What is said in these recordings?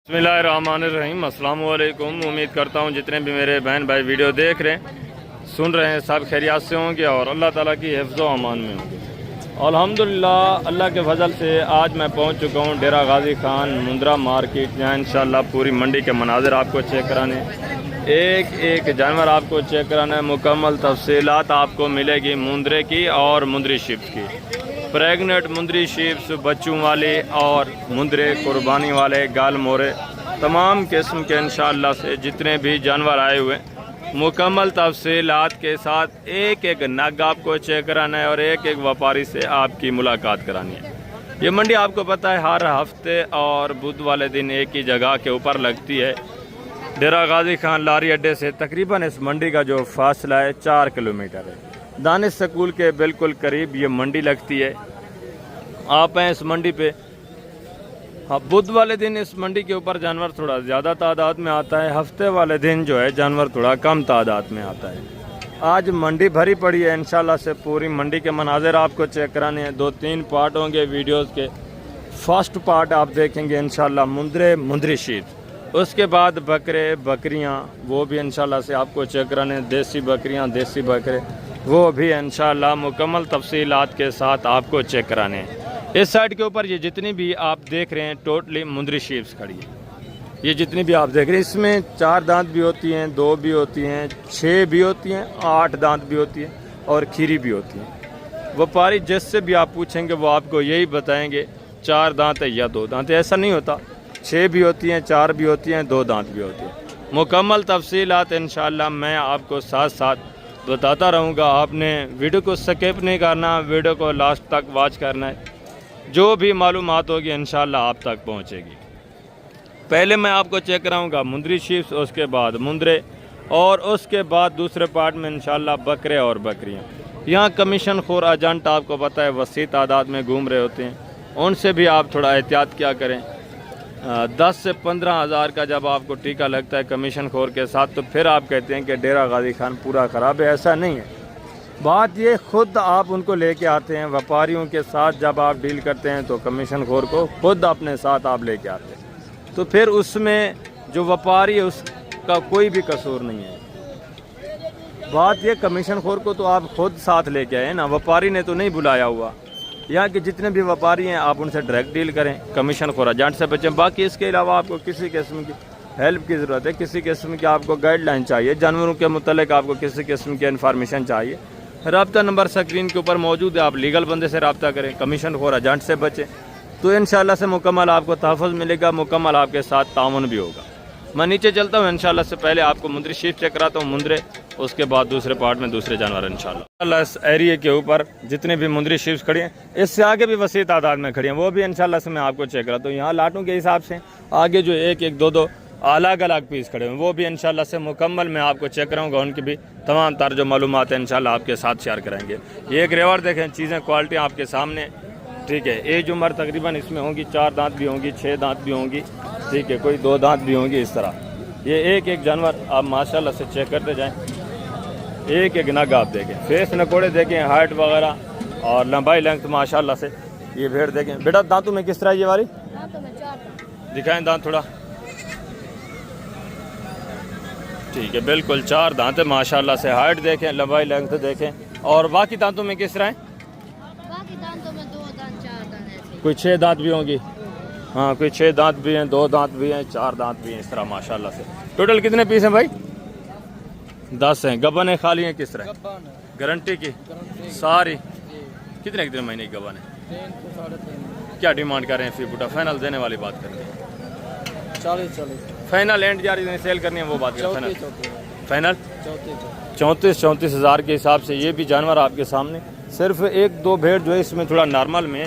बिस्मिल्लाहिर्रहमानिर्रहीम। अस्सलाम वालेकुम। उम्मीद करता हूँ जितने भी मेरे बहन भाई वीडियो देख रहे हैं, सुन रहे हैं, सब खैरियत से होंगे और अल्लाह ताला की हिफ्ज़ व अमान में होंगे। अल्हम्दुलिल्लाह, अल्लाह के फजल से आज मैं पहुँच चुका हूँ डेरा गाजी खान मुंद्रा मार्केट। यहाँ इंशाल्लाह पूरी मंडी के मनाजिर आपको चेक कराने, एक एक जानवर आपको चेक कराना, मुकम्मल तफसीलात आपको मिलेगी मुंद्रे की और मुंद्री शिप्स की। प्रेगनेंट मुंद्री शिप्स, बच्चों वाले और मुंद्रे कुर्बानी वाले, गाल मोरे, तमाम किस्म के इंशाअल्लाह से जितने भी जानवर आए हुए मुकम्मल तफसीलात के साथ एक एक नग आपको चेक कराना है और एक एक व्यापारी से आपकी मुलाकात करानी है। ये मंडी आपको पता है हर हफ्ते और बुध वाले दिन एक ही जगह के ऊपर लगती है। डेरा गाजी खान लारी अड्डे से तकरीबन इस मंडी का जो फासला है 4 किलोमीटर है। दानिश स्कूल के बिल्कुल करीब ये मंडी लगती है। आप हैं इस मंडी पे। हाँ, बुध वाले दिन इस मंडी के ऊपर जानवर थोड़ा ज़्यादा तादाद में आता है, हफ्ते वाले दिन जो है जानवर थोड़ा कम तादाद में आता है। आज मंडी भरी पड़ी है। इंशाल्लाह से पूरी मंडी के मनाजिर आपको चेक कराने हैं। 2-3 पार्ट होंगे वीडियोस के। फर्स्ट पार्ट आप देखेंगे इंशाल्लाह मुंद्री शीप, उसके बाद बकरे बकरियां, वो भी इंशाल्लाह से आपको चेक कराने हैं। देसी बकरियां, देसी बकरे, वो भी इंशाल्लाह मुकम्मल तफसीलात के साथ आपको चेक कराने हैं। इस साइड के ऊपर ये जितनी भी आप देख रहे हैं टोटली मुंद्री शीप्स खड़ी है। ये जितनी भी आप देख रहे हैं इसमें 4 दांत भी होती हैं, 2 भी होती हैं, 6 भी होती हैं, 8 दांत भी होती हैं और खीरी भी होती हैं। व्यापारी जिससे भी आप पूछेंगे वो आपको यही बताएंगे 4 दांत है या 2 दांत है। ऐसा नहीं होता, 6 भी होती हैं, 4 भी होती हैं, 2 दांत भी होती हैं। मुकम्मल तफसीलात इंशाअल्लाह मैं आपको साथ साथ बताता रहूँगा। आपने वीडियो को स्किप नहीं करना, वीडियो को लास्ट तक वॉच करना है। जो भी मालूमात होगी इंशाअल्लाह आप तक पहुँचेगी। पहले मैं आपको चेक कराऊँगा मुंद्री शीप्स, उसके बाद मुंद्रे और उसके बाद दूसरे पार्ट में इंशाअल्लाह बकरे और बकरियाँ। यहाँ कमीशन खोर एजेंट आपको पता है वसी तादाद में घूम रहे होते हैं, उनसे भी आप थोड़ा एहतियात क्या करें। 10 से 15 हज़ार का जब आपको टीका लगता है कमीशन खोर के साथ, तो फिर आप कहते हैं कि डेरा गाजी खान पूरा ख़राब है। ऐसा नहीं है। बात ये खुद आप उनको लेके आते हैं। व्यापारियों के साथ जब आप डील करते हैं तो कमीशन खोर को खुद अपने साथ आप लेके आते हैं, तो फिर उसमें जो व्यापारी है उसका कोई भी कसूर नहीं है। बात ये कमीशन खोर को तो आप खुद साथ लेके आए ना, व्यापारी ने तो नहीं बुलाया हुआ। यहाँ के जितने भी व्यापारी हैं आप उनसे डायरेक्ट डील करें, कमीशन खोर एजेंट से बचें। बाकी इसके अलावा आपको किसी किस्म की हेल्प की ज़रूरत है, किसी किस्म की आपको गाइडलाइन चाहिए, जानवरों के मुतल्लिक़ आपको किसी किस्म की इन्फॉर्मेशन चाहिए, रब्ता नंबर स्क्रीन के ऊपर मौजूद है। आप लीगल बंदे से रब्ता करें, कमीशन खोर एजेंट से बचें, तो इंशाल्लाह से मुकम्मल आपको तहफ़्फ़ुज़ मिलेगा, मुकम्मल आपके साथ ताउन भी होगा। मैं नीचे चलता हूँ। इंशाल्लाह से पहले आपको मुंद्री शीप चेक कराता हूँ, मुंद्रे, उसके बाद दूसरे पार्ट में दूसरे जानवर इंशाल्लाह। इस एरिए के ऊपर जितने भी मुंद्री शीप्स खड़ी हैं, इससे आगे भी वसी तादाद में खड़ी हैं, वो भी इंशाल्लाह से मैं आपको चेक कराता हूँ। यहाँ लाटों के हिसाब से आगे जो 1-1, 2-2 अलग अलग पीस खड़े हैं, वो भी इंशाल्लाह से मुकम्मल मैं आपको चेक कराऊंगा। उनकी भी तमाम तार जो मालूमात है इंशाल्लाह आपके साथ शेयर करेंगे। ये एक रेवर देखें, चीज़ें क्वालिटी आपके सामने, ठीक है। एज उम्र तकरीबन इसमें होंगी 4 दांत भी होंगी, 6 दांत भी होंगी, ठीक है, कोई 2 दांत भी होंगी। इस तरह ये एक एक जानवर आप माशाल्लाह से चेक करते जाएँ। एक एक नग आप देखें, फेस नकोड़े देखें, हाइट वगैरह और लंबाई लेंथ माशाल्लाह से। ये भेड़ देखें। बेटा दांतों में किस तरह ये वाली दिखाएँ दांत थोड़ा, ठीक है, बिल्कुल 4 दांत है माशाल्लाह से। हाइट देखें, लंबाई लेंथ देखें। और बाकी दांतों में किस तरह है? बाकी दांतों में 2 दांत 4 दांत ऐसे। कोई 6 दांत भी होंगी, हाँ, कोई 6 दांत भी हैं, 2 दांत भी हैं, 4 दांत भी हैं, इस तरह माशाल्लाह से। टोटल कितने पीस हैं भाई? 10 हैं। गबन है खाली हैं किस तरह? गारंटी की सारी। कितने कितने महीने की गबन है? 3 क्या डिमांड कर रहे हैं? फी बूटा फाइनल देने वाली बात करेंगे। 40 फाइनल एंड जारी सेल करनी है वो बात करें। फाइनल 34 हज़ार के हिसाब से ये भी जानवर आपके सामने। सिर्फ 1-2 भेड़ जो है इसमें थोड़ा नॉर्मल में,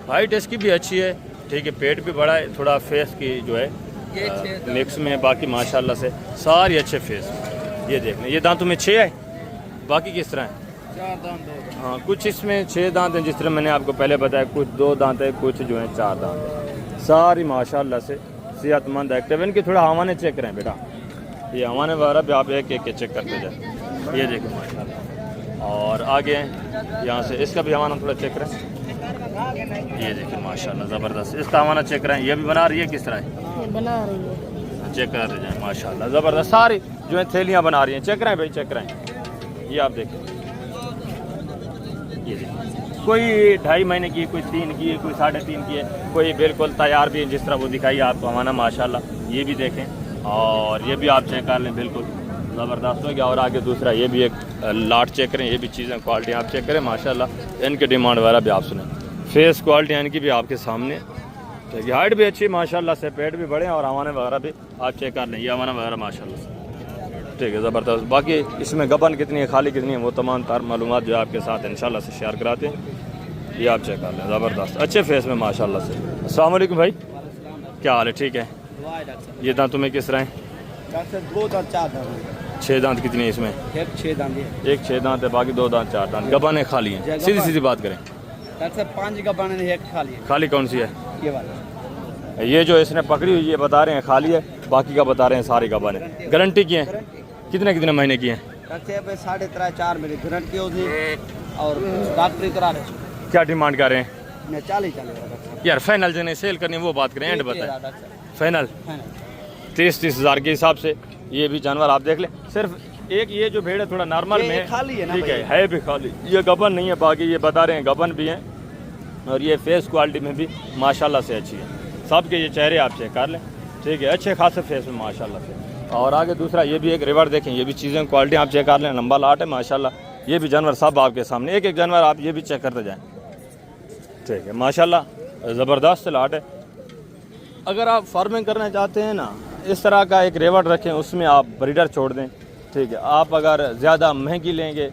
हाइट इसकी भी अच्छी है, ठीक है, पेट भी बड़ा है, थोड़ा फेस की जो है मिक्स में, बाकी माशाल्लाह से सारी अच्छे फेस। ये देखने, ये दांतों में 6 है, बाकी किस तरह है? 4 दांत। हाँ, कुछ इसमें 6 दांत हैं जिस तरह मैंने आपको पहले बताया, कुछ 2 दांत है, कुछ जो है 4 दांत है। सारी माशाल्लाह से सेहतमंद एक्टिव। इनके थोड़ा हवाने चेक करें बेटा, ये हवाने वगैरह भी आप एक एक चेक करते जाए। ये देखो माशाल्लाह। और आगे यहाँ से इसका भी हवाना थोड़ा चेक करें। ये देखिए माशाल्लाह ज़बरदस्त, इसका हवाना चेक करें। ये भी बना रही है किस तरह है? बना रही है। चेक कर रहे हैं माशाल्लाह, ज़बरदस्त। सारी जो है थैलियाँ बना रही हैं। चेक कराएं भाई, चेक कराएं। ये आप देखें, ये देखिए, कोई 2.5 महीने की, कोई 3 की है, कोई 3.5 की है, कोई बिल्कुल तैयार भी है, जिस तरह वो दिखाई आपको हमारा माशाल्लाह। ये भी देखें, और ये भी आप चेक कर लें, बिल्कुल ज़बरदस्त हो गया। और आगे दूसरा ये भी एक लाट चेक करें, ये भी चीज़ें क्वालिटी आप चेक करें माशाल्लाह। इनके डिमांड वगैरह भी आप सुनें, फेस क्वालिटी इनकी भी आपके सामने। ठीक है, हाइट भी अच्छी माशाल्लाह से, पेट भी बड़े हैं, और हवाने वगैरह भी आप चेक कर लें, ये हवाना वगैरह माशाल्लाह से। ठीक है, ज़बरदस्त। बाकी इसमें गबन कितनी है, खाली कितनी है, वो तमाम तार मालूमात जो आपके साथ इंशाल्लाह से शेयर कराते हैं। ये आप चेक कर लें, ज़बरदस्त, अच्छे फेस में माशाल्लाह से। अस्सलाम वालेकुम भाई, क्या हाल है? ठीक है। ये दांतों में किस तरह हैं? 2 दांत 4 दांत। 6 दांत कितनी है इसमें? एक 6 दांत है। एक 6 दांत है, बाकी 2 दांत 4 दांत। गबन है, खाली है? सीधी सीधी बात करें, 5 का बनाने एक खाली है। खाली कौन सी है? ये वाला, ये जो इसने पकड़ी हुई ये बता रहे हैं खाली है, बाकी का बता रहे हैं सारी गबन है। गारंटी की है? कितने कितने महीने की है? 3.5-4 महीने गारंटी होती, और डॉक्टरी करा रहे। क्या डिमांड कर रहे हैं? 40 यार फाइनल जो नहीं सेल करनी वो बात करें, एंड बताएं। फाइनल 30 हज़ार के हिसाब से ये भी जानवर आप देख लें। सिर्फ एक ये जो भेड़ है थोड़ा नॉर्मल में है, खाली है ना, ठीक है भी खाली, ये गबन नहीं है। बाकी ये बता रहे हैं गबन भी है, और ये फेस क्वालिटी में भी माशाल्लाह से अच्छी है। सबके ये चेहरे आप चेक कर लें, ठीक है, अच्छे खासे फेस में माशाल्लाह से। और आगे दूसरा ये भी एक रिवर देखें, ये भी चीज़ें क्वालिटी आप चेक कर लें, लंबा लाट है माशाल्लाह। ये भी जानवर सब आपके सामने, एक एक जानवर आप ये भी चेक करते जाएँ। ठीक है, माशाल्लाह ज़बरदस्त लाट है। अगर आप फार्मिंग करना चाहते हैं ना, इस तरह का एक रेवट रखें, उसमें आप ब्रीडर छोड़ दें। ठीक है, आप अगर ज़्यादा महंगी लेंगे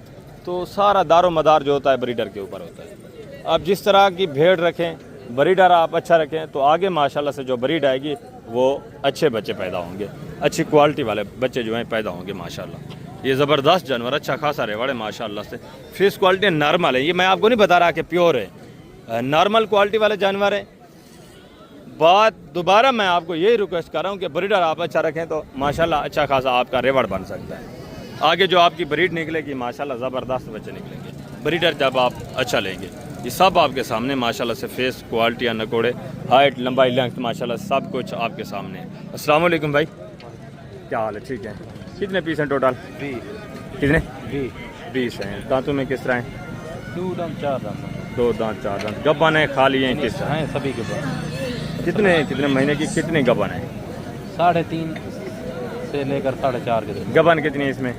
तो सारा दारो मदार जो होता है ब्रीडर के ऊपर होता है। आप जिस तरह की भेड़ रखें, ब्रीडर आप अच्छा रखें, तो आगे माशाल्लाह से जो ब्रीड आएगी वो अच्छे बच्चे पैदा होंगे, अच्छी क्वालिटी वाले बच्चे जो हैं पैदा होंगे माशाल्लाह। ये ज़बरदस्त जानवर, अच्छा खासा रेवड़ है माशाल्लाह से। फेस क्वालिटी नॉर्मल है, ये मैं आपको नहीं बता रहा कि प्योर है, नॉर्मल क्वालिटी वाले जानवर है। बात दोबारा मैं आपको यही रिक्वेस्ट कर रहा हूँ कि ब्रीडर आप अच्छा रखें तो माशाल्लाह अच्छा खासा आपका रेवड़ बन सकता है। आगे जो आपकी ब्रीड निकलेगी माशाल्लाह ज़बरदस्त बच्चे निकलेंगे, ब्रीडर जब आप अच्छा लेंगे। ये सब आपके सामने माशाल्लाह से, फेस क्वालिटी या नकोड़े, हाइट, लंबाई, लेंथ माशाल्लाह सब कुछ आपके सामने है। अस्सलाम वालेकुम भाई, क्या हाल है? ठीक है। कितने पीस हैं टोटल? 20। कितने? 20 हैं। दांतों में किस तरह हैं? 2 दांत 4 दांत। 2 दांत 4 दांत। गबन है, खाली हैं, किस तरह? हैं सभी के पास। कितने महीने की, कितने गबन है? 3.5 से लेकर 4.5 के तक। गबन कितनी है इसमें?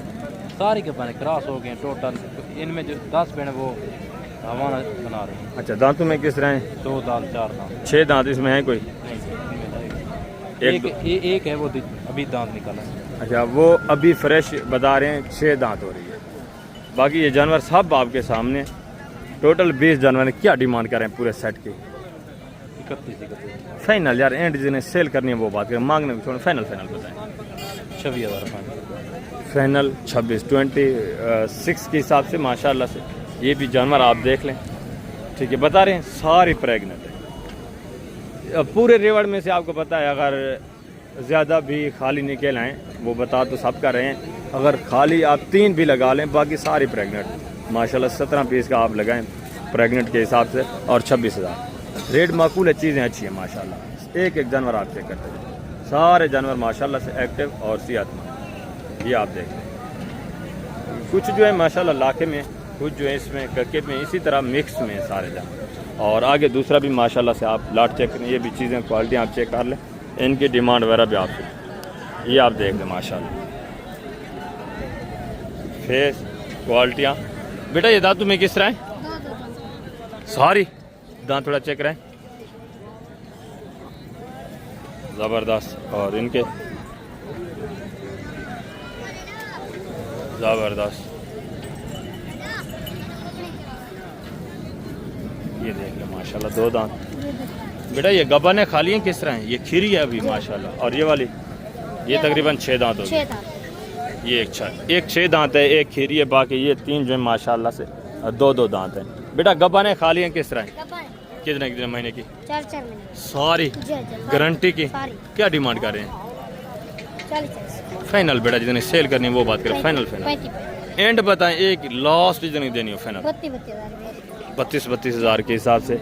सारी के बने क्रॉस हो गए टोटल। इनमें जो 10 पेड़ वो हमारा बना रहे हैं। अच्छा, दांतों में किस तरह हैं? 2 दांत 4 दांत। 6 दांत इसमें है कोई? एक है वो अभी दांत निकाला है। अच्छा, वो अभी फ्रेश बता रहे हैं, 6 दांत हो रही है। बाकी ये जानवर सब आपके सामने, टोटल 20 जानवर। क्या डिमांड कर रहे हैं पूरे सेट की? 31। फाइनल यार, एंड जिन्हें सेल करनी है वो बात करें, मांगने को छोड़, फाइनल बताएं। 26,000। फाइनल 26 के हिसाब से माशाल्लाह से। ये भी जानवर आप देख लें, ठीक है, बता रहे हैं सारी प्रेगनेंट है। पूरे रेवड़ में से आपको पता है, अगर ज़्यादा भी खाली निकल आएँ, वो बता तो सब कर रहे हैं, अगर खाली आप 3 भी लगा लें, बाकी सारी प्रेगनेंट माशाल्लाह। 17 पीस का आप लगाएं प्रेगनेंट के हिसाब से, और 26,000 रेट माकूल है, चीज़ें अच्छी हैं माशाल्लाह। एक एक जानवर आप चेक करते हैं, सारे जानवर माशाल्लाह से एक्टिव और सेहतमंद। ये आप देख लें, कुछ जो है माशाल्लाह लाखे में, कुछ जो है इसमें कक्के में, इसी तरह मिक्स में सारे जानवर। और आगे दूसरा भी माशाल्लाह से आप लाट चेक करें, ये भी चीज़ें क्वालिटी आप चेक कर लें, इनकी डिमांड वगैरह भी आप ये आप देख लें माशाल्लाह। फेस क्वालिटियाँ बेटा, ये दांतों में किस तरह है? सारी दांत थोड़ा चेक करें, ज़बरदस्त। और इनके ज़बरदस्त, ये देख लो माशाल्लाह 2 दांत। बेटा ये गबन है, खाली है, किस तरह है? ये खीरी है अभी माशाल्लाह। और ये वाली ये तकरीबन 6 दांत हो गए। ये एक 6 दांत है, एक खीरी है, बाकी ये 3 जो है माशाल्लाह से 2 दांत है। बेटा गबन है, खाली है, किस तरह है? कितने महीने की? 4 महीने। सारी गारंटी की? क्या डिमांड कर रहे हैं? 40। फाइनल बेटा, जितनी सेल करनी है वो बात करें, फाइनल एंड बताएं, एक लास्ट जितनी देनी हो फाइनल? 32 हज़ार के हिसाब से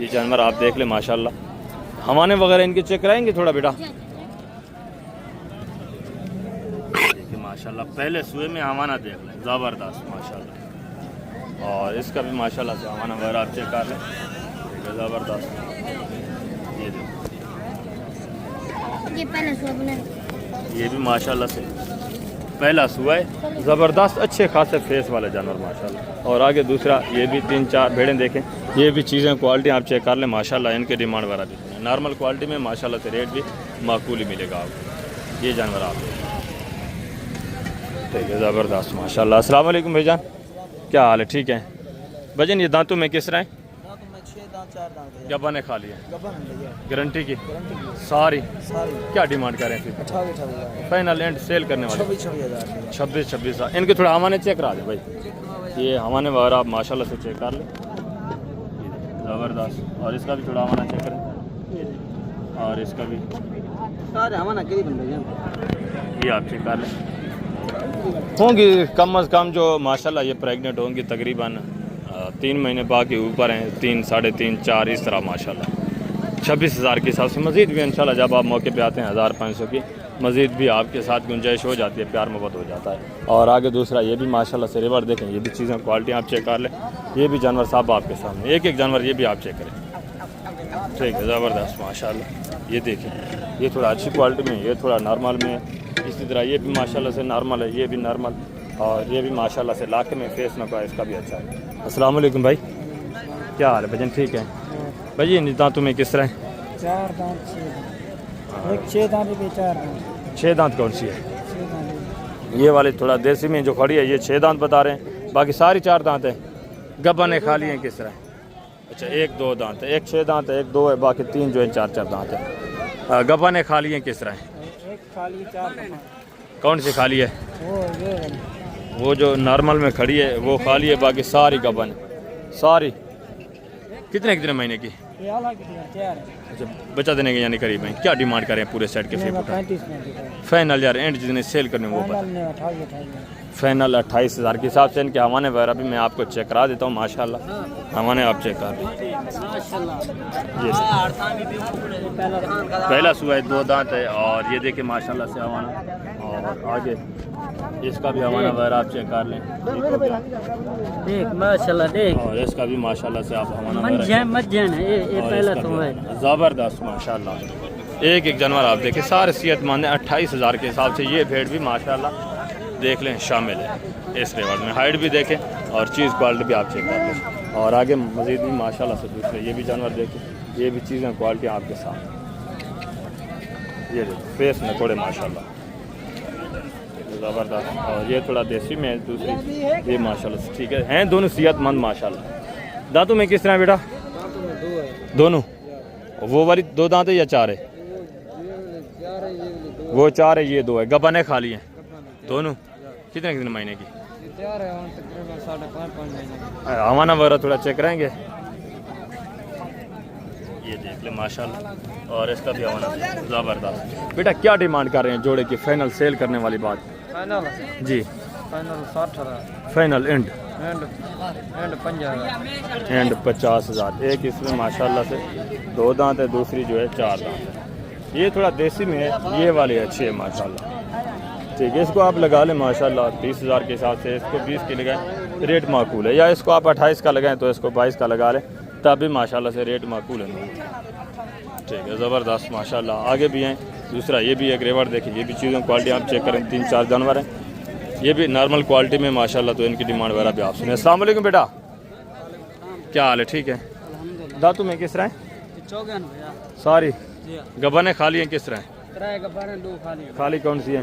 ये जानवर आप देख ले माशाल्लाह। हमाने वगैरह इनके चेक कराएंगे थोड़ा बेटा? माशाल्लाह, पहले सुए में हवाना देख लें, ज़बरदस्त माशाल्लाह। और इसका भी माशाल्लाह से हवाना वगैरह आप चेक कर लें, ज़बरदस्त। ये देखो, ये पहले सुबह ये भी माशाल्लाह से पहला सुआ है, ज़बरदस्त अच्छे खासे फेस वाले जानवर माशाल्लाह। और आगे दूसरा, ये भी 3-4 भेड़ें देखें, ये भी चीज़ें क्वालिटी आप चेक कर लें माशाल्लाह। इनके डिमांड वगैरह भी नॉर्मल क्वालिटी में माशाल्लाह से रेट भी माकूल ही मिलेगा आपको। ये जानवर आप ठीक है, ज़बरदस्त माशाल्लाह। अस्सलाम वालेकुम भाईजान, क्या हाल है? ठीक है भजन, ये दांतों में किस तरह है? गब्बा ने खा लिया, गारंटी की सारी। क्या डिमांड करें फिर? फाइनल एंड सेल करने वाले 26,000। इनके थोड़ा हमारे चेक करा दें भाई, ये हमारे वगैरह आप माशाल्लाह से चेक कर लें, ज़बरदस्त। और इसका भी थोड़ा हमारा चेक करें, और इसका भी ये आप चेक कर लें। होंगी कम अज़ कम जो माशाल्लाह ये प्रेग्नेंट होंगी तकरीबन 3 महीने बाकी ऊपर हैं, 3, 3.5, 4 इस तरह माशाल्लाह। 26,000 के हिसाब से मज़ीद भी इंशाल्लाह जब आप मौके पे आते हैं 1,500 की मज़ीद भी आपके साथ गुंजाइश हो जाती है, प्यार मोहब्बत हो जाता है। और आगे दूसरा, ये भी माशाल्लाह से रिवर देखें, ये भी चीज़ें क्वालिटी आप चेक कर लें। ये भी जानवर साहब आपके सामने, एक एक जानवर ये भी आप चेक करें, ठीक है, ज़बरदस्त माशाल्लाह। ये देखिए, ये थोड़ा अच्छी क्वालिटी में, ये थोड़ा नॉर्मल में। इसी तरह ये भी माशाल्लाह से नॉर्मल है, ये भी नॉर्मल, और ये भी माशाल्लाह से लाख में फेस न का इसका भी अच्छा है। अस्सलाम वालेकुम भाई, क्या हाल है भजन? ठीक है भाई, ये दांतों में किस तरह है? 4 दांत, 6 दांत पे 4 दांत। 6 दांत कौन सी है? ये वाले थोड़ा देसी में जो खड़ी है ये 6 दांत बता रहे हैं, बाकी सारी 4 दांत है। गब्बा ने खा लिए हैं किस तरह? अच्छा, 1-2 दांत है, एक 6 दांत है, एक 2 है, बाकी 3 जो है 4-4 दांत है। गब्बा ने खा लिए हैं किस तरह? एक खाली 4 कौन सी खाली है? वो जो नॉर्मल में खड़ी है वो खाली है, बाकी सारी गबन सारी। कितने महीने की? ये अलग है, तैयार है। अच्छा, बचा देने के यानी करीब है। क्या डिमांड करें पूरे सेट के? 35 फाइनल यार एंड जितने सेल करने वो बता। फाइनल 28,000 के हिसाब से इनके हवाने वगैरह भी मैं आपको चेक करा देता हूँ माशाल्लाह। हवाने आप चेक कर लें, ये पहला सुआ है, 2 दांत है, और ये देखिए माशाल्लाह से हवाना। और आगे इसका भी हवाना वगैरह आप चेक कर लें, देख माशाल्लाह, देख। और इसका भी माशाल्लाह से आप हवाना मज्जन है, ये पहला तो है ज़बरदस्त माशाल्लाह। एक एक जानवर आप देखें, सारे सेहतमंद है। 28,000 के हिसाब से ये भेड़ भी माशाल्लाह देख लें शामिल है इस रिवार्ड में। हाइट भी देखें और चीज़ क्वालिटी भी आप चेक कर लें। और आगे मज़ीद भी माशाल्लाह से दूसरे ये भी जानवर देखें, ये भी चीज़ें क्वालिटी आपके साथ। ये देखो फेस में थोड़े माशाल्लाह ज़बरदस्त। और ये थोड़ा देसी में है दूसरी, ये माशाल्लाह से ठीक है, हैं दोनों सेहतमंद माशाल्लाह। दांतों में किस तरह है बेटा? दोनों? वो वाली 2 दांत है या 4 है? वो 4 है, ये 2 है। गब्बा ने खा लिए हैं दोनों? कितने महीने की? तैयार है तकरीबन 5.5 महीने। हवाना वगैरह थोड़ा चेक करेंगे, ये देख ले माशाल्लाह। और इसका भी हवाना ज़बरदस्त। बेटा क्या डिमांड कर रहे हैं जोड़े की? फाइनल सेल करने वाली बात फाइनल जी? Final 60,000, final and 50,000। एक इसमें माशाल्लाह से 2 दांत है, दूसरी जो है 4 दांत है। ये थोड़ा देसी में है, ये वाली अच्छी है माशाल्लाह, ठीक है। इसको आप लगा लें माशाल्लाह 30,000 के हिसाब से। इसको 20 के लगाएं, रेट माकूल है। या इसको आप 28 का लगाएं तो इसको 22 का लगा लें, तब भी माशाल्लाह से रेट माकूल है, ठीक है, ज़बरदस्त माशाल्लाह। आगे भी हैं, दूसरा ये भी एक रेवर देखिए, ये भी चीज़ों क्वालिटी आप चेक करें। 3-4 जानवर हैं, ये भी नॉर्मल क्वालिटी में माशाल्लाह। तो इनकी डिमांड वगैरह भी आप सुने। अस्सलाम वालेकुम बेटा, क्या हाल है? ठीक है। दांतों में किस तरह है? सारी गब्बा ने खा लिए हैं किस तरह? खाली कौन सी है?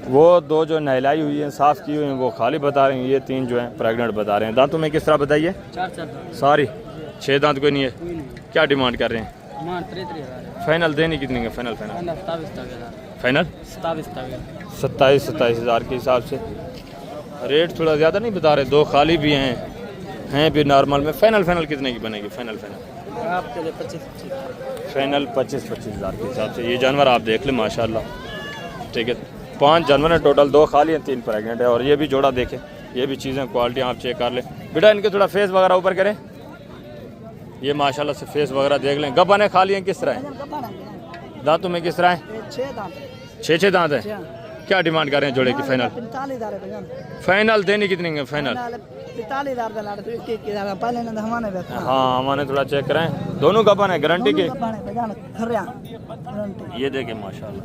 वो 2 जो नहलाई हुई हैं, साफ़ की हुई हैं, वो खाली बता रहे हैं। ये 3 जो हैं प्रेग्नेंट बता रहे हैं। दांतों में किस तरह बताइए? 4 सारी 6 दांत कोई नहीं है। क्या डिमांड कर रहे हैं? 3,000। फाइनल देने कितने का? फाइनल 27,000 के हिसाब से। रेट थोड़ा ज़्यादा नहीं बता रहे, 2 खाली भी हैं भी नॉर्मल में। फाइनल कितने की बनेगी? फाइनल आपके लिए 25,000। फाइनल 25,000 के हिसाब से। ये जानवर आप देख लें माशाल्लाह, ठीक है। 5 जानवर हैं टोटल, 2 खाली हैं, 3 प्रेग्नेंट है। और ये भी जोड़ा देखें, ये भी चीज़ें क्वालिटी आप चेक कर लें। बेटा इनके थोड़ा फेस वगैरह ऊपर करें, ये माशाल्लाह से फेस वगैरह देख लें। गब्बा ने खा लिए किस तरह है? दांतों में किस तरह है? 6 दांत है। क्या डिमांड कर रहे हैं जोड़े की फाइनल? 45,000 है भैया। फाइनल देनी कितनी है फाइनल? 45,000 का लाड़ तो 21,000 पहले ना हमारे बेच। हाँ हमारे थोड़ा चेक करें। दोनों गबन है गारंटी की? ये देखें माशाल्लाह।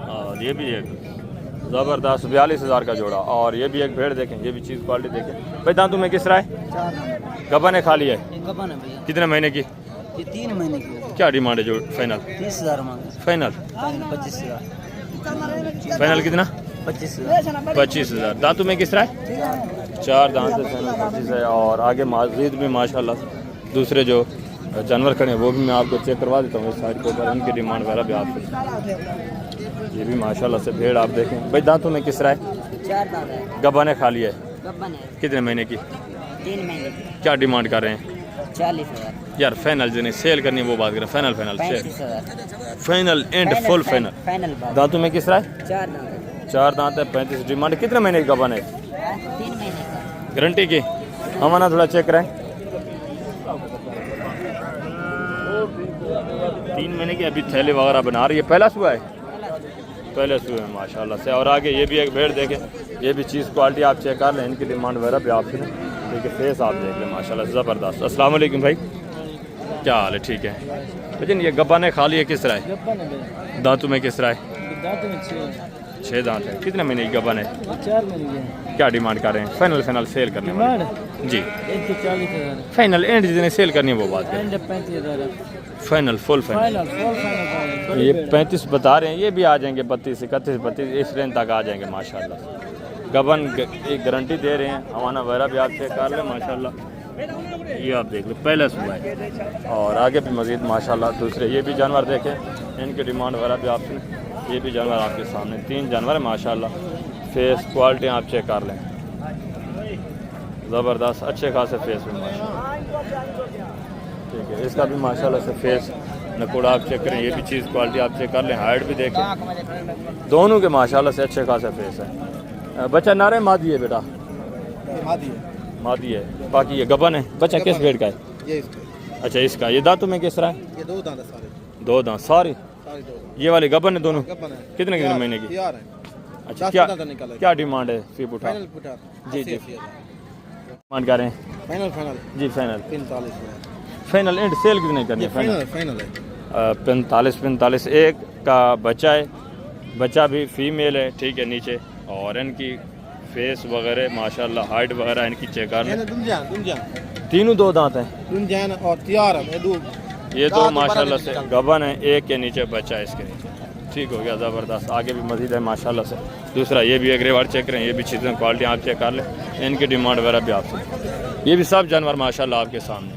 और ये भी एक ज़बरदस्त 42,000 का जोड़ा। और ये भी एक भेड़ देखें, ये भी चीज़ क्वालिटी देखें। भाई दांतों में किस रहा है? गबन है खाली है? गबन है भैया। कितने महीने की? ये 3 महीने की है। क्या डिमांड है जो फाइनल? 30,000 मांगे। फाइनल 25,000। फाइनल कितना? 25,000। 25,000। दांतों में किस रहा है? 4 दांत है, फाइनल 25 है। और आगे मस्जिद भी माशाल्लाह दूसरे जो जानवर खड़े हैं वो भी मैं आपको चेक करवा देता हूँ इस साइड के ऊपर। उनकी डिमांड वगैरह भी आपसे। ये भी माशाल्लाह से भेड़ आप देखें। भाई दांतों में किस रहा है? 4 दांत है। गबन है खाली है? गबन है। कितने महीने की? 3 महीने की। क्या डिमांड कर रहे हैं? 40,000। यार फाइनल जिन्हें सेल करनी है वो बात करें। Final sale 35,000। Final and full final. Final दांतों में किस रहा है? 4 दांत है। 4 दांत है। 35 डिमांड। कितने महीने की गबन है? 3 महीने का। गारंटी की? हमारा थोड़ा चेक करें। 3 महीने की अभी थैले वगैरह बना रही है। पहला सुबह है? पहले सुबह है माशाल्लाह से। और आगे ये भी एक भेड़ देखें, ये भी चीज़ क्वालिटी आप चेक कर लें। इनकी डिमांड वगैरह भी आपसे ठीक है। फेस आप देख लें माशाल्लाह ज़बरदस्त। अस्सलाम वालेकुम भाई, क्या हाल है? ठीक है लेकिन ये गब्बा ने खाली है किस तरह है? दांतों में किस तरह है? 6 दांत है। कितने महीने की गब्बा है? 4 महीने। क्या डिमांड कर रहे हैं? फाइनल सेल करने वाले जी? 40,000। फाइनल एंड जितने सेल करनी है वो बात करें। 35,000। Final full final. ये 35 बता रहे हैं, ये भी आ जाएंगे 32, 31, 32 इस रेंज तक आ जाएंगे माशाल्लाह। गबन एक गारंटी दे रहे हैं। हमारा वगैरह भी आप चेक कर लें माशाल्लाह। ये आप देख लो पहले सुबह है। और आगे भी मज़ीद माशाल्लाह दूसरे ये भी जानवर देखें, इनकी डिमांड वगैरह भी आपसे। ये भी जानवर आपके सामने 3 जानवर है माशाल्लाह। फेस क्वालिटी आप चेक कर लें, ज़बरदस्त अच्छे खासे फेस में माशाल्लाह। ठीक है, इसका भी माशाल्लाह से फेस नकोड़ा आप चेक करें। ये भी चीज़ क्वालिटी आप चेक कर लें, हाइट भी देखें। दोनों के माशाल्लाह से अच्छे खासा फेस है। बच्चा नारे मादी है बेटा? मादी है। बाकी ये गबन है। बच्चा किस भेड़ का है? ये अच्छा इसका। ये दांतों में किस रहा है? ये 2 दांत है सारे। 2 दांत सारी? सारे 2 दांत। ये वाली गबन है दोनों? गबन है। कितने महीने की? यार है। अच्छा क्या डिमांड है? फी उठा फाइनल पुटा जी जी डिमांड कर रहे हैं? फाइनल जी फाइनल 45। फाइनल एंड सेल कितने करनी है? फाइनल है 45 एक का बच्चा है। बच्चा भी फीमेल है ठीक है नीचे। और इनकी फेस वगैरह माशाल्लाह हाइट वगैरह इनकी चेक कर लें। तीनों 2 दांत हैं और तैयार है। ये 2 माशाल्लाह से गबन है। एक के नीचे बच्चा है इसके नीचे। ठीक हो गया ज़बरदस्त। आगे भी मज़ीद है माशाल्लाह से। दूसरा ये भी एक रेवार चेक करें। ये भी चीज़ें क्वालिटी आप चेक कर लें। इनकी डिमांड वगैरह भी आपसे। ये भी सब जानवर माशाल्लाह आपके सामने।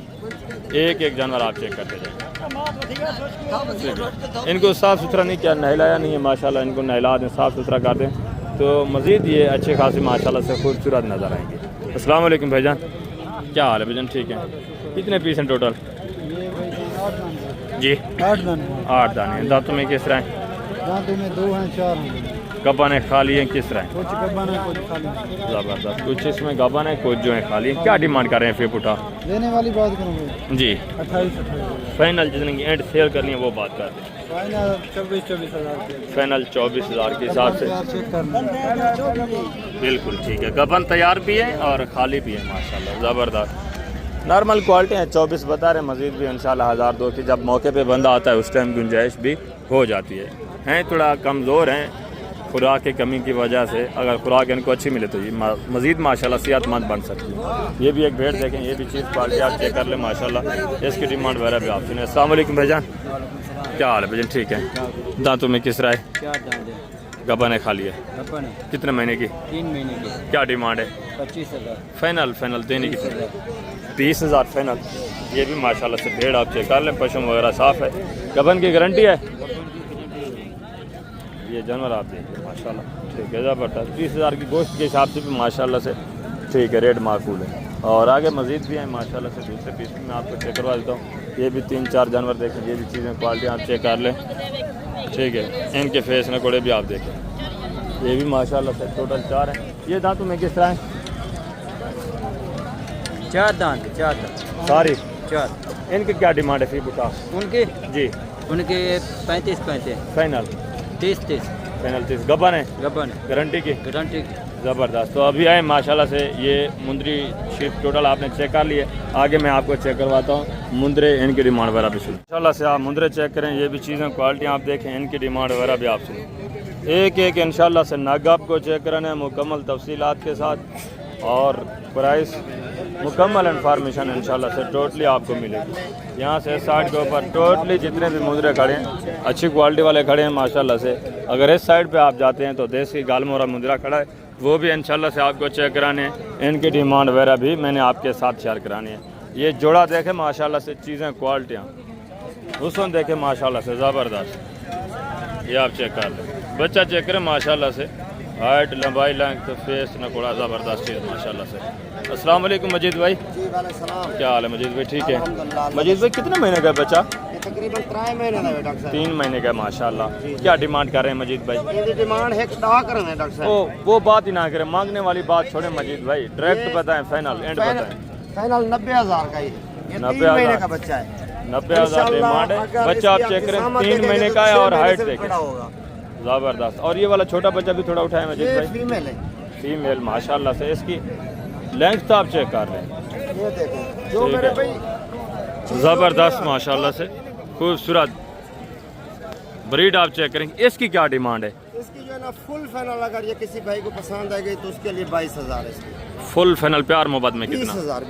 एक जानवर आप चेक करते जाए। इनको साफ़ सुथरा नहीं किया, नहलाया नहीं है माशाल्लाह। इनको नहला दें, साफ़ सुथरा कर दें तो मज़ीद ये अच्छे खासे माशाल्लाह से खूबसूरत नज़र आएंगे। अस्सलाम वालेकुम भाईजान, क्या हाल है भाईजान? ठीक है। कितने पीस हैं टोटल? जी 8 दाने। दांतों में किस तरह हैं? दांतों में 2 हैं 4 हैं। गबन है खाली हैं किस तरह? कुछ गबन है कुछ खाली। ज़बरदस्त। कुछ इसमें गबन है कुछ जो है खाली हैं। क्या डिमांड कर रहे हैं फिर पुटा? लेने वाली बात करूँगा जी 28,000। फाइनल जितने की एंड सेल करनी है वो बात कर दें। फाइनल 24,000। फाइनल 24,000 के हिसाब से चेक करना। बिल्कुल ठीक है। गबन तैयार भी है और खाली भी है माशाल्लाह ज़बरदस्त। नॉर्मल क्वालिटी है। 24 बता रहे, मज़ीद भी इंशाल्लाह 1,000-2 की जब मौके पे बंदा आता है उस टाइम गुंजाइश भी हो जाती है। हैं थोड़ा कमज़ोर हैं खुराक की कमी की वजह से। अगर खुराक इनको अच्छी मिले तो ये मज़ीद माशाल्लाह सेहतमंद बन सकती है। ये भी एक भेड़ देखें, ये भी चीज़ क्वालिटी आप चेक कर लें माशाल्लाह। इसकी डिमांड वगैरह भी आप सुने। अस्सलाम वालेकुम भाईजान, क्या हाल है भाईजान? ठीक है। दांतों में किस तरह है? 4 दांत है। गबन है खाली है? गबन है। कितने महीने की? 3 महीने की। क्या डिमांड है? 25,000। फाइनल देने की 30,000 फाइनल। ये भी माशाल्लाह से भेड़ आप चेक कर लें, पशम वगैरह साफ़ है। गबन की गारंटी है। ये जानवर आप देखिए माशाल्लाह ठीक है ज़बरदस्त। 30,000 की गोश्त के हिसाब से भी माशाल्लाह से ठीक है, रेट माकूल है। और आगे मज़ीद भी हैं माशाल्लाह से। दूसरे पीस में मैं आपको चेक करवा देता हूँ। ये भी 3-4 जानवर देखें। ये भी चीज़ें क्वालिटी आप चेक कर लें ठीक है। इनके फेस नकोड़े भी आप देखें। ये भी माशाल्लाह से टोटल 4 हैं। ये दांतों में किस तरह हैं? 4 दांत। 4 दांत सारी 4। इनकी क्या डिमांड है फी बुटा? उनके जी 35 फाइनल 30 फाइनल 30 गबन है, गबन गारंटी की गारंटी ज़बरदस्त। तो अभी आए माशाल्लाह से ये मुंदरी शीप टोटल आपने चेक कर लिए, आगे मैं आपको चेक करवाता हूँ मुंदरे इनकी डिमांड वगैरह भी सुनो। माशाल्लाह से आप मुंदरे चेक करें, ये भी चीज़ें क्वालिटी आप देखें, इनकी डिमांड वगैरह भी आप सुनो। एक एक इंशाल्लाह से नग आपको चेक करना है मुकम्मल तफसीलात के साथ, और प्राइस मुकम्मल इन्फॉर्मेशन इंशाल्लाह से टोटली आपको मिलेगी। यहाँ से साइड के ऊपर टोटली जितने भी मुंदरे खड़े हैं अच्छी क्वालिटी वाले खड़े हैं माशाल्लाह से। अगर इस साइड पे आप जाते हैं तो देसी गालमोरा मुंदरा खड़ा है, वो भी इंशाल्लाह से आपको चेक कराने हैं, इनकी डिमांड वगैरह भी मैंने आपके साथ शेयर करानी है। ये जोड़ा देखें माशाल्लाह से, चीज़ें क्वालिटियाँ हुस्न देखें माशाल्लाह से ज़बरदस्त। ये आप चेक कर लें, बच्चा चेक करें माशाल्लाह से, हाइट लंबाई लेंथ फेस नकोड़ा ज़बरदस्त चीज़ माशाल्लाह से। अस्सलाम वालेकुम मजीद भाई, क्या हाल है मजीद भाई? ठीक है मजीद भाई, कितने महीने का बच्चा? तकरीबन 3 महीने का डॉक्टर साहब। 3 महीने का माशाल्लाह। क्या डिमांड कर रहे हैं मजीद भाई? ये डिमांड है स्टॉक कर रहे हैं डॉक्टर साहब। वो बात ही ना करें, मांगने वाली बात छोड़े मजीद भाई, डायरेक्ट बताएं, फाइनल एंड बताएं। फाइनल 90,000 का ये 90,000 महीने का बच्चा है। 90,000 डिमांड है, बच्चा आप चेक करें 3 महीने का है और हाइट देखें ज़बरदस्त। और ये वाला छोटा बच्चा भी थोड़ा उठाए मजीद भाई, फीमेल है, फीमेल माशाल्लाह से। इसकी लेंथ तो आप चेक कर रहे हैं, ये देखो जो ठीक मेरे है। भाई ज़बरदस्त माशाल्लाह से खूबसूरत ब्रीड आप चेक करेंगे। इसकी क्या डिमांड है? इसकी जो है ना फुल फाइनल अगर ये किसी भाई को पसंद आ गई तो उसके लिए 22,000 है इसकी। फुल फाइनल प्यार मोहब्बत में कितना? 20,000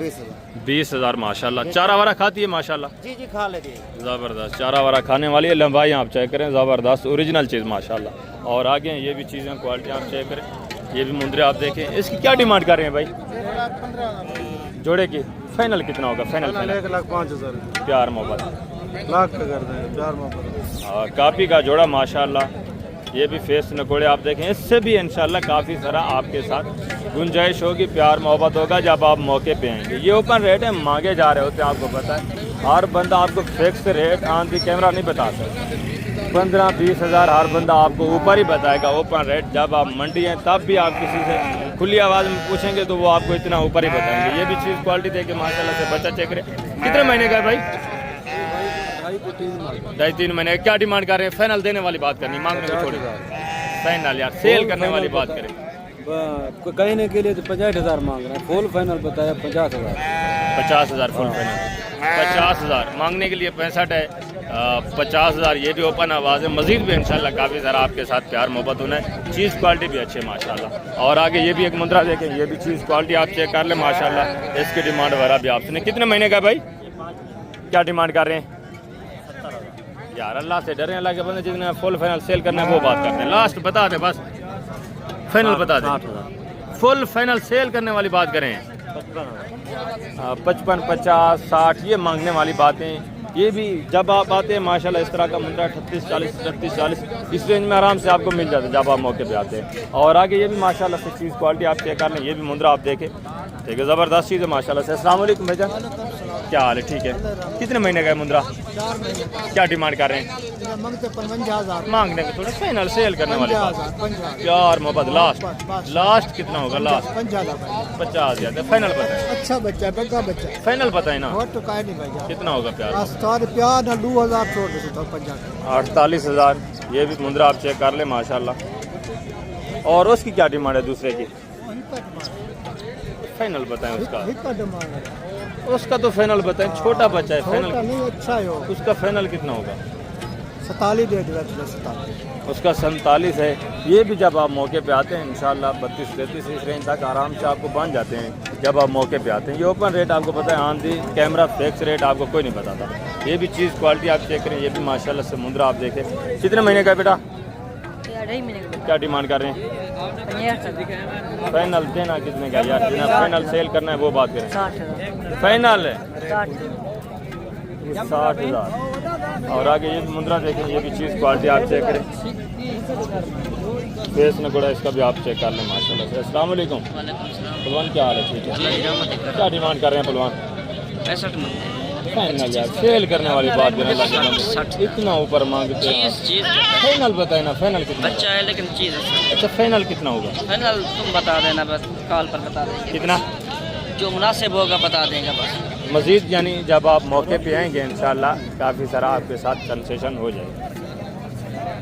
20,000 माशाल्लाह। चारा वारा खाती है माशाल्लाह, जी जी खा लेती है। ज़बरदस्त चारा वारा खाने वाली है। लंबाई आप चेक करें ज़बरदस्त ओरिजिनल चीज़ माशाल्लाह। और आगे ये भी चीज़ें क्वालिटी आप चेक करें, ये भी मुंदरे आप देखें। इसकी क्या डिमांड कर रहे हैं भाई? 1,15,000 जोड़े की फाइनल कितना होगा? फाइनल 1,05,000 प्यार मोहब्बत लाख का कर दें, 4 मोहब्बत। कापी का जोड़ा माशाल्लाह। ये भी फेस नकोड़े आप देखें, इससे भी इंशाल्लाह काफ़ी सारा आपके साथ गुंजाइश होगी, प्यार मोहब्बत होगा जब आप मौके पे आएंगे। ये ओपन रेट है, मांगे जा रहे होते हैं, आपको पता है। हर बंदा आपको fix rate on the camera नहीं बता सकता। 15-20 हज़ार हर बंदा आपको ऊपर ही बताएगा ओपन रेट। जब आप मंडी हैं तब भी आप किसी से खुली आवाज़ में पूछेंगे तो वो आपको इतना ऊपर ही बताएंगे। ये भी चीज़ क्वालिटी देखे माशाल्लाह से। बच्चा चेक करें, कितने महीने का है भाई? 2.5-3 महीने। क्या डिमांड कर रहे हैं? फाइनल देने वाली बात करनी, मांगने को छोड़ी। फाइनल यार, सेल करने वाली बात करें। कहने के लिए तो 65,000 मांग रहे हैं, फुल फाइनल बताया 50,000। 50,000 फुल फाइनल, 50,000 मांगने के लिए 65 है। 50,000 ये भी ओपन आवाज़ है। मजीद भी इंशाल्लाह काफ़ी सारा आपके साथ प्यार मोहब्बत होना है। चीज़ क्वालिटी भी अच्छी है माशाल्लाह। और आगे ये भी एक मुंदरा देखें, ये भी चीज़ क्वालिटी आप चेक कर लें माशाल्लाह। इसकी डिमांड वगैरह भी आपने कितने महीने का भाई? क्या डिमांड कर रहे हैं यार? अल्लाह से डरें, अल्लाह के बंदे। जितने फुल फाइनल सेल करना है वो बात करते हैं। लास्ट बता दें, बस फाइनल बता दें। फुल फाइनल सेल करने वाली बात करें 55, 50, 60 ये मांगने वाली बातें। ये भी जब आप आते हैं माशाल्लाह इस तरह का मुंडा 38, 40, 33, 40 इस रेंज में आराम से आपको मिल जाता है जब आप मौके पे आते हैं। और आगे ये भी माशाल्लाह से चीज़ क्वालिटी आप चेक कर लें। ये भी मुंद्रा आप देखें, ठीक है, ज़बरदस्त चीज़ है माशाल्लाह से। अस्सलाम वालेकुम भाईजान, क्या हाल है? ठीक है। कितने महीने का है मुंद्रा? 4 महीने का। क्या डिमांड कर रहे हैं? मांगते 55,000। मांगने में थोड़ा फाइनल सेल करने वाले 50,000। प्यार मोहब्बत लास्ट कितना होगा? लास्ट 50,000 फाइनल बताएं। अच्छा बच्चा है, बग्गा बच्चा है। फाइनल बताएं ना, और तो काहे नहीं भाई, कितना होगा प्यार? सारे प्यार ना 2,000 छोड़ दे तो 50। 48,000 ये भी मुंद्रा आप चेक कर ले माशाल्लाह। और उसकी क्या डिमांड है दूसरे की? फाइनल बताएं उसका। उसका तो फाइनल बताएं, छोटा बच्चा है। फाइनल नहीं, अच्छा है वो। उसका फाइनल कितना होगा? 47 दे दिया, 47। उसका 47 है। ये भी जब आप मौके पे आते हैं इंशाल्लाह 32-33 इस रेंज तक आराम से आपको बन जाते हैं जब आप मौके पे आते हैं। ये ओपन रेट आपको पता है, on the camera fix rate आपको कोई नहीं बताता। ये भी चीज़ क्वालिटी आप चेक करें। ये भी माशाल्लाह से मुंद्रा आप देखें। कितने महीने का है बेटा? 2.5 महीने का। क्या डिमांड कर रहे हैं? 50,000। फाइनल देना कितने का यार? जितना फाइनल सेल करना है वो बात करें। 60,000। फाइनल है 60,000। 60,000। और आगे ये भी मुंद्रा देखें। ये भी चीज़ क्वालिटी आप चेक करें। फेस नकोड़ा इसका भी आप चेक कर लें माशाल्लाह से। अस्सलाम वालेकुम पहलवान, क्या हाल है? ठीक है। क्या डिमांड कर रहे हैं पहलवान? 65 फाइनल यार, सेल करने वाली बात करें। इतना ऊपर मांगते हैं। चीज फाइनल बताए ना, फाइनल कितना? बच्चा है लेकिन चीज है। अच्छा, फाइनल कितना होगा? फाइनल तुम बता देना, बस कॉल पर बता देंगे। कितना जो मुनासिब होगा बता देंगे बस। मज़ीद यानी जब आप मौके पे आएंगे इंशाल्लाह काफ़ी सारा आपके साथ कंसेशन हो जाएगा।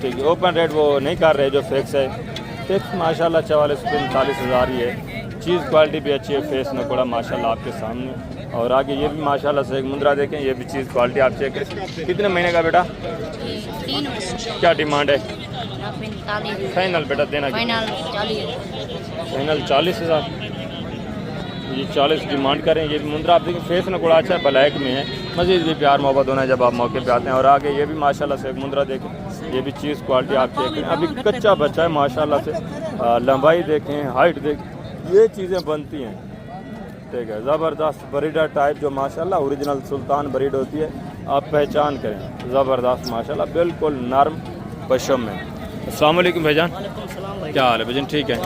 ठीक है, ओपन रेट वो नहीं कर रहे जो फिक्स है। फिक्स माशाल्लाह 44-45 हज़ार ही है। चीज़ क्वालिटी भी अच्छी है, फेस नकोड़ा माशाल्लाह आपके सामने। और आगे ये भी माशाल्लाह से एक मुंद्रा देखें, ये भी चीज़ क्वालिटी आप चेक करें। कितने महीने का बेटा? 3 क्या डिमांड है? 45 फाइनल बेटा देना फाइनल 40 फाइनल 40 हज़ार। ये 40 डिमांड करें। ये भी मुंद्रा आप देखें, फेस नकोड़ा अच्छा है, ब्लैक में है। मज़ीद भी प्यार मोहब्बत होना है जब आप मौके पे आते हैं। और आगे ये भी माशाल्लाह से एक मुंद्रा देखें, ये भी चीज़ क्वालिटी आप चेक करें। अभी कच्चा बच्चा है माशाल्लाह से। लंबाई देखें, हाइट देखें, ये चीज़ें बनती हैं। ठीक है, ज़बरदस्त ब्रीडर टाइप जो माशाल्लाह ओरिजिनल सुल्तान ब्रीड होती है, आप पहचान करें। ज़बरदस्त माशाल्लाह, बिल्कुल नरम पशम में। अस्सलाम वालेकुम भाईजान, क्या हाल है भाईजान? ठीक है,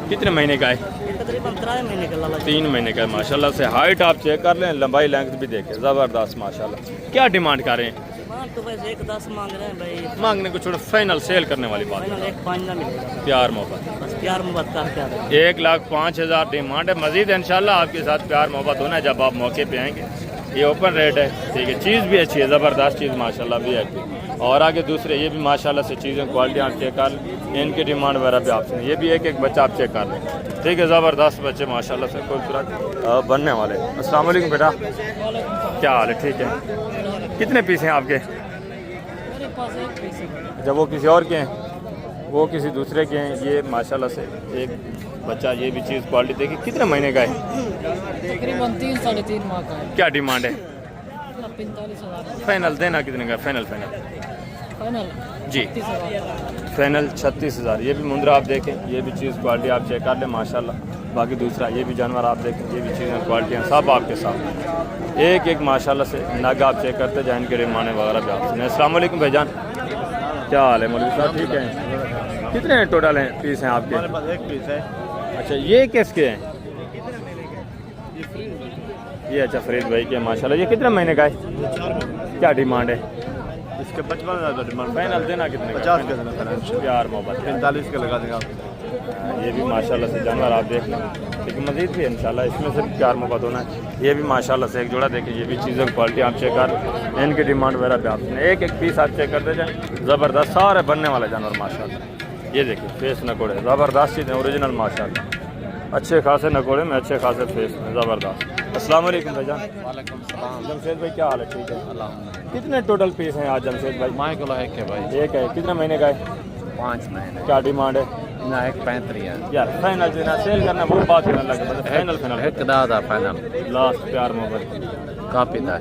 कितने महीने का है? तकरीबन 3 महीने का लाला 3 महीने का है माशाल्लाह से। हाइट आप चेक कर लें, लंबाई लेंथ भी देखें, ज़बरदस्त माशाल्लाह। क्या डिमांड कर रहे हैं? तो वैसे 1.10 मांग रहे हैं भाई। मांगने को छोड़ो, फाइनल सेल करने वाली बात है। 1.5 ना मिलेगा, प्यार मोहब्बत, बस प्यार मोहब्बत का क्या है। 1,05,000 डिमांड है। मज़ीद इंशाल्लाह आपके साथ प्यार मोहब्बत होना है जब आप मौके पे आएंगे। ये ओपन रेट है, ठीक है। चीज़ भी अच्छी है, ज़बरदस्त चीज़ माशाल्लाह भी है। और आगे दूसरे ये भी माशाल्लाह से चीज़ें क्वालिटी आप चेक कर लें, इनकी डिमांड वगैरह भी आपसे। ये भी एक बच्चा आप चेक कर लें, ठीक है। ज़बरदस्त बच्चे माशाल्लाह से खूबसूरत बनने वाले। अस्सलाम वालेकुम बेटा, क्या हाल है? ठीक है, कितने पीस हैं आपके? अच्छा, वो किसी और के हैं, वो किसी दूसरे के हैं। ये माशाल्लाह से एक बच्चा, ये भी चीज़ क्वालिटी देखिए। कितने महीने का है? तकरीबन 3-3.5 माह का है। क्या डिमांड है? 45,000 फाइनल देना कितने का? फाइनल फाइनल जी, 36,000। फाइनल 36,000। ये भी मुंद्रा आप देखें, ये भी चीज़ क्वालिटी आप चेक कर लें माशाल्लाह। बाकी दूसरा ये भी जानवर आप देखें, ये भी चीज़ें क्वालिटियाँ सब आपके साथ। एक एक माशाल्लाह से नग आप चेक करते जाएँ, इनके रिमाने वगैरह भी आपसे। अस्सलाम वालेकुम भाईजान, क्या हाल है? मौलवी साहब ठीक हैं? कितने टोटल हैं पीस हैं आपके? हमारे पास 1 पीस है। अच्छा, ये किसके हैं? ये अच्छा फरीद भाई के माशाल्लाह। ये कितने महीने का है? क्या डिमांड है इसके 55,000 डिमांड। फाइनल देना कितने का? 50 का देना, प्यार मोहब्बत। 45 का लगा देंगे आपको। ये भी माशाल्लाह से जानवर आप देख लें, लेकिन मज़ीद भी इंशाल्लाह इसमें से भी प्यार मोहब्बत होना है। ये भी माशाल्लाह से एक जोड़ा देखें, ये भी चीज़ें क्वालिटी आप चेक कर, इनकी डिमांड वगैरह पे आपने एक एक पीस आप चेक करते जाएँ। ज़बरदस्त सारे बनने वाले जानवर माशाल्लाह। ये देखिए फेस नकोड़े, ज़बरदस्त चीज़ें ओरिजिनल माशाल्लाह। अच्छे खासे नकोड़े में, अच्छे खासे फेस में, ज़बरदस्त। अस्सलाम वालेकुम भाईजान। वालेकुम सलाम। जमशेद भाई क्या हाल है? ठीक है, अल्हम्दुलिल्लाह। कितने टोटल पीस हैं आज जमशेद भाई? माए को है क्या भाई? एक है, कितने महीने का है? 5 महीने क्या डिमांड है? ना 1.35 है यार फाइनल देना, सेल करना वो बात करने लगे, मतलब फाइनल फाइनल 1.10 फाइनल लास्ट प्यार मोहब्बत। काफी था।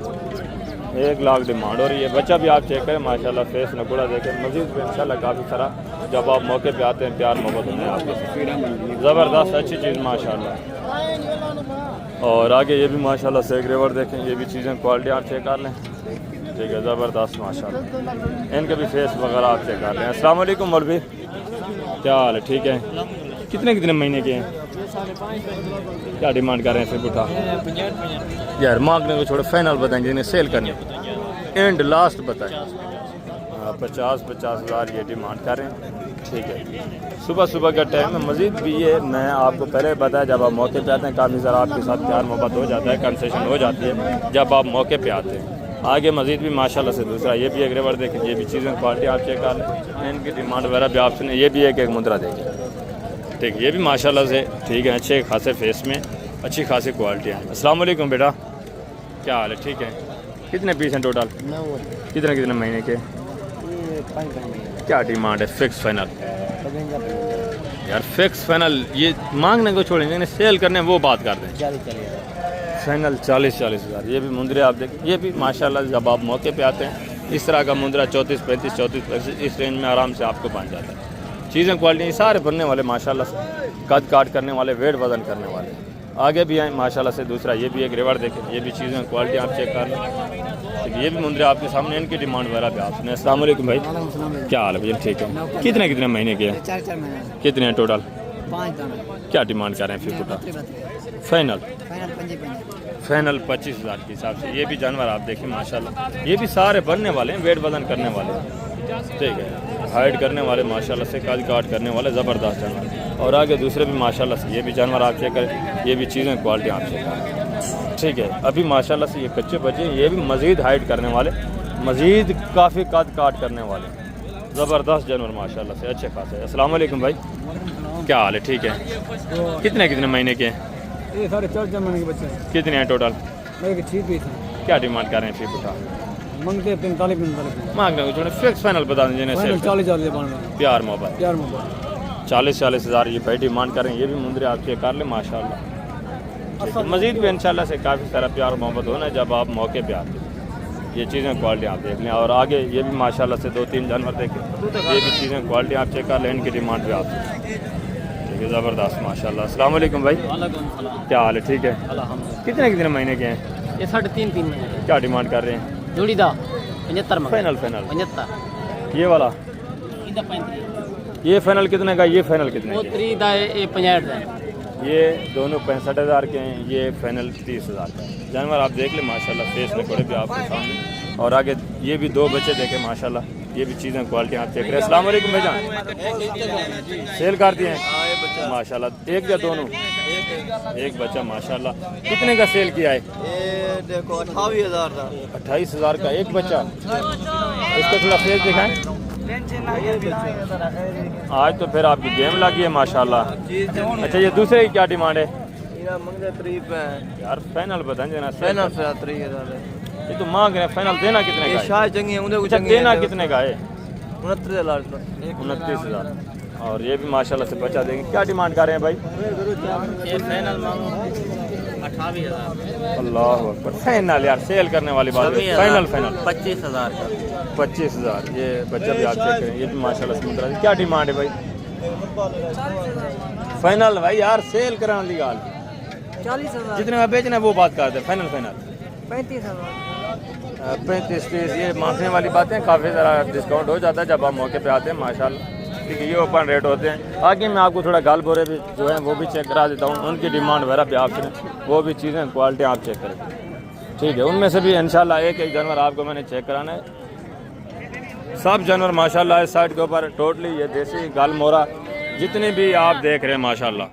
1 लाख डिमांड हो रही है। बच्चा भी आप चेक करें माशाल्लाह, फेस नकोड़ा देखें। मजीद भी इंशाल्लाह काफ़ी सारा जब आप मौके पे आते हैं प्यार मोहब्बत होने आपके। ज़बरदस्त अच्छी चीज़ माशाल्लाह। और आगे ये भी माशाल्लाह से एक रिवर देखें, ये भी चीज़ें क्वालिटी आप चेक कर लें, ठीक है। ज़बरदस्त माशाल्लाह, इनके भी फेस वगैरह आप चेक कर लें। अस्सलाम वालेकुम मौलवी, क्या हाल है? ठीक है, कितने कितने महीने के हैं? क्या डिमांड कर रहे हैं फिर उठा? यार मांगने को छोड़ो, फाइनल बताएंगे, इन्हें सेल करनी एंड लास्ट बताएं। 50-50 हज़ार ये डिमांड कर रहे हैं, ठीक है। सुबह सुबह का टाइम है। मज़ीद भी ये मैं आपको पहले बताया, जब आप मौके पे आते हैं काफ़ी सारा आपके साथ प्यार मोहब्बत हो जाता है, कंसेशन हो जाती है जब आप मौके पे आते हैं। आगे मज़ीद भी माशाल्लाह से दूसरा ये भी एक रिवर देखें, ये भी चीज़ें क्वालिटी आप चेक कर लें, इनकी डिमांड वगैरह भी आपसे। ये भी एक मुद्रा देखें, ठीक, ये भी माशाल्लाह से ठीक है, अच्छे खासे फेस में अच्छी खासी क्वालिटी है। अस्सलाम वालेकुम बेटा, क्या हाल है? ठीक है, कितने पीस हैं टोटल? कितने कितने महीने के? क्या डिमांड है? Fix final? यार फिक्स फाइनल ये मांगने को छोड़ेंगे, इन्हें सेल करने वो बात कर दें। फाइनल 40 हज़ार। ये भी मुंद्रे आप देखें, ये भी माशाल्लाह जब आप मौके पे आते हैं इस तरह का मुंद्रा 34-35 इस रेंज में आराम से आपको बन जाता है। चीज़ें क्वालिटी सारे बनने वाले माशाल्लाह से, कद काट करने वाले, वेट वज़न करने वाले। आगे भी आए माशाल्लाह से दूसरा ये भी एक रिवर देखें, ये भी चीज़ें क्वालिटी आप चेक कर लें, ये भी मुंद्रे आपके सामने, इनकी डिमांड वगैरह भी आपने। अस्सलाम वालेकुम भाई, क्या हाल है भैया? ठीक है, कितने कितने महीने के हैं? 4 महीने। कितने हैं टोटल? 5 दाना। क्या डिमांड कर रहे हैं फिर टोटल? फाइनल फाइनल 25 हज़ार के हिसाब से। ये भी जानवर आप देखें माशाल्लाह, ये भी सारे बनने वाले हैं, वेट वजन करने वाले, ठीक है, हाइट करने वाले माशाल्लाह से, कद काट करने वाले, ज़बरदस्त जानवर। और आगे दूसरे भी माशाल्लाह से ये भी जानवर आप चेक करें, ये भी चीज़ें क्वालिटी आप चेक करें, ठीक है। अभी माशाल्लाह से ये कच्चे बच्चे, ये भी मज़ीद हाइट करने वाले, मज़ीद काफ़ी कद काट करने वाले, ज़बरदस्त जानवर माशाल्लाह से अच्छे खासे। अस्सलाम वालेकुम भाई, क्या हाल है? ठीक है। कितने कितने महीने के हैं? ये 4.5 महीने के बच्चे हैं। कितने हैं टोटल? मेरे 6 पीस हैं। क्या डिमांड कर रहे हैं फी उठा? मंगते 45 मांग रहे हो फिक्स फाइनल बता दीजिए। 40 प्यार मोहब्बत यार मोबाइल 40 हज़ार ये भाई डिमांड कर रहे हैं। ये भी मुंदरी आप चेक कर लें माशाल्लाह। ठीक है, मज़ीद भी इंशाल्लाह से काफ़ी सारा प्यार और मोहब्बत होना जब आप मौके पे आते हैं। ये चीज़ें क्वालिटी आप देख लें और आगे ये भी माशाल्लाह से 2-3 जानवर देखें, ये भी चीज़ें क्वालिटी आप चेक कर लें, इनकी डिमांड भी आप ठीक है। ज़बरदस्त माशाल्लाह। अस्सलाम वालेकुम भाई, क्या हाल है? ठीक है। कितने कितने महीने के हैं? ये 3.5 महीने के क्या डिमांड कर रहे हैं? जोड़ी दा 75 फाइनल फाइनल 75 ये वाला इधर 35 ये फाइनल कितने का? ये फाइनल कितने वो का? 3 दा ये 65 दा ये दोनों 65,000 के हैं, ये फाइनल 30,000 का है। जानवर आप देख लें माशाल्लाह, फेस में कोई भी आपके सामने। और आगे ये भी 2 बच्चे देखें माशाल्लाह, ये भी चीज़ें क्वालिटी आप देख रहे हैं। अस्सलाम वालेकुम भाईजान, सेल कर दिए हैं माशाल्लाह? एक या दोनों? एक बच्चा माशाल्लाह। कितने का सेल किया है? ये देखो 28,000 का। 28,000 का एक बच्चा। इसका थोड़ा फेस दिखाएं। आज तो फिर आपकी गेम लगी है माशाल्लाह। अच्छा, ये दूसरे की क्या डिमांड है? मंगते 3 पे यार फाइनल बताएं जना। फाइनल से 3,000 ये तो मांग रहे हैं, फाइनल देना कितने का है? शायद चंगी उन्हें अच्छा, देना कितने का है? 29,000 का। 29,000। और ये भी माशाल्लाह से बचा देंगे। क्या डिमांड कर रहे हैं भाई? ये फाइनल मांगो 28,000 अल्लाह अकबर। फाइनल यार, सेल करने वाली बात है। फाइनल फाइनल 25,000 का 25,000। ये बच्चा भी आप चेक करें, ये भी माशाल्लाह से मुद्रा। क्या डिमांड है भाई? 40,000 फाइनल भाई यार, सेल कराने वाली गाल 40,000 जितने में बेचना है वो बात करते हैं। फाइनल फाइनल 35,000 35-30 ये मांगने वाली बातें। काफ़ी ज़रा डिस्काउंट हो जाता है जब आप मौके पे आते हैं माशाल्लाह। ठीक है, ये ओपन रेट होते हैं। आगे मैं आपको थोड़ा गाल बोरे भी जो है वो भी चेक करा देता हूँ, उनकी डिमांड वगैरह भी आप करें, वो भी चीज़ें क्वालिटी आप चेक करें। ठीक है, उनमें से भी इंशाल्लाह एक जानवर आपको मैंने चेक कराना है। सब जानवर माशाल्लाह इस साइड के ऊपर टोटली ये देसी गाल मोरा जितने भी आप देख रहे हैं माशाल्लाह,